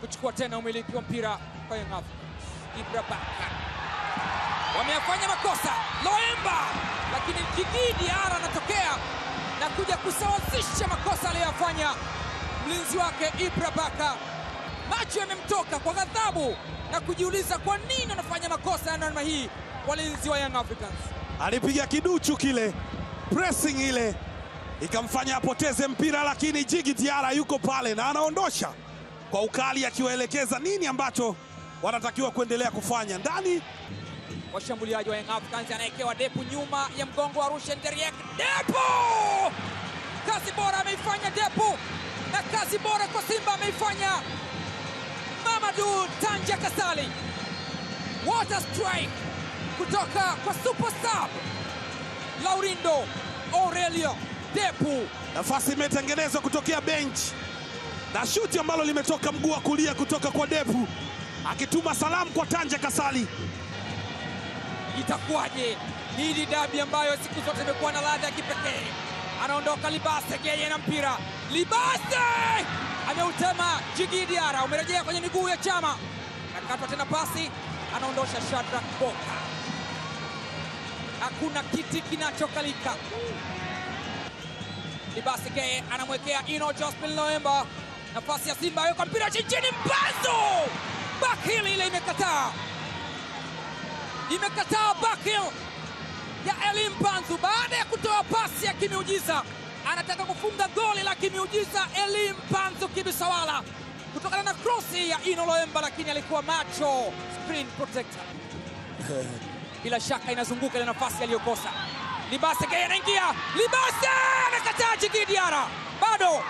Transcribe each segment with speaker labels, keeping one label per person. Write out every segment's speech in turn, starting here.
Speaker 1: kuchukua tena umiliki wa mpira kwa Young Africans. Ibra Baka wameyafanya makosa Loemba, lakini Djigui Diarra anatokea na kuja kusawazisha makosa aliyofanya mlinzi wake Ibra Baka. Macho yamemtoka kwa ghadhabu na kujiuliza kwa nini anafanya makosa ya namna hii. Walinzi wa Young Africans
Speaker 2: alipiga kiduchu kile, pressing ile ikamfanya apoteze mpira, lakini Djigui Diarra yuko pale na anaondosha kwa ukali, akiwaelekeza nini ambacho wanatakiwa kuendelea kufanya. Ndani
Speaker 1: washambuliaji wa Young Africans, anaekewa Depu nyuma ya mgongo wa Rushen Deriek. Depu! Kazi bora ameifanya Depu, na kazi bora kwa Simba ameifanya Mamadou Tanja Kasali. What a strike kutoka kwa superstar Laurindo Aurelio Depu.
Speaker 2: Nafasi imetengenezwa kutokea bench na shuti ambalo limetoka mguu wa kulia kutoka kwa Depu, akituma salamu kwa Tanja Kasali.
Speaker 1: Itakuwaje? Hii ni dabi ambayo siku zote imekuwa na ladha ya kipekee. Anaondoka Libase Geye na mpira. Libase ameutema Djigui Diarra, umerejea kwenye miguu ya Chama. Nakatwa tena pasi, anaondosha Shadrack Boka. Hakuna kiti kinachokalika. Libase Geye anamwekea Ino Jospin Loemba. Nafasi ya Simba yuko mpira chini, Mpanzu! Bakhil ile imekataa. Imekataa Bakhil ya Elie Mpanzu baada ya kutoa pasi ya kimiujiza. Anataka kufunga goli la kimiujiza Elie Mpanzu Kibisawala kutokana na krosi ya Ino Loemba, lakini alikuwa macho, screen protector. Bila shaka inazunguka ile nafasi aliyokosa. Libase Geye anaingia. Libase anakataa Djigui Diarra. Bado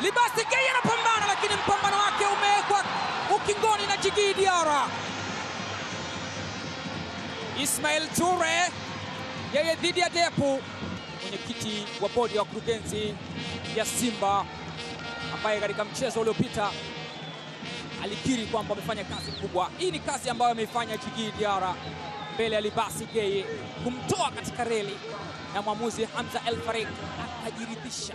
Speaker 1: Libase Geye anapambana, lakini mpambano wake umewekwa ukingoni na Djigui Diarra. Ismail Toure yeye dhidi ya Depu, mwenyekiti wa bodi ya wakurugenzi ya Simba, ambaye katika mchezo uliopita alikiri kwamba amefanya kazi kubwa. Hii ni kazi ambayo ameifanya Djigui Diarra mbele ya Libase Geye, kumtoa katika reli, na mwamuzi Hamza El Farid akajiridhisha.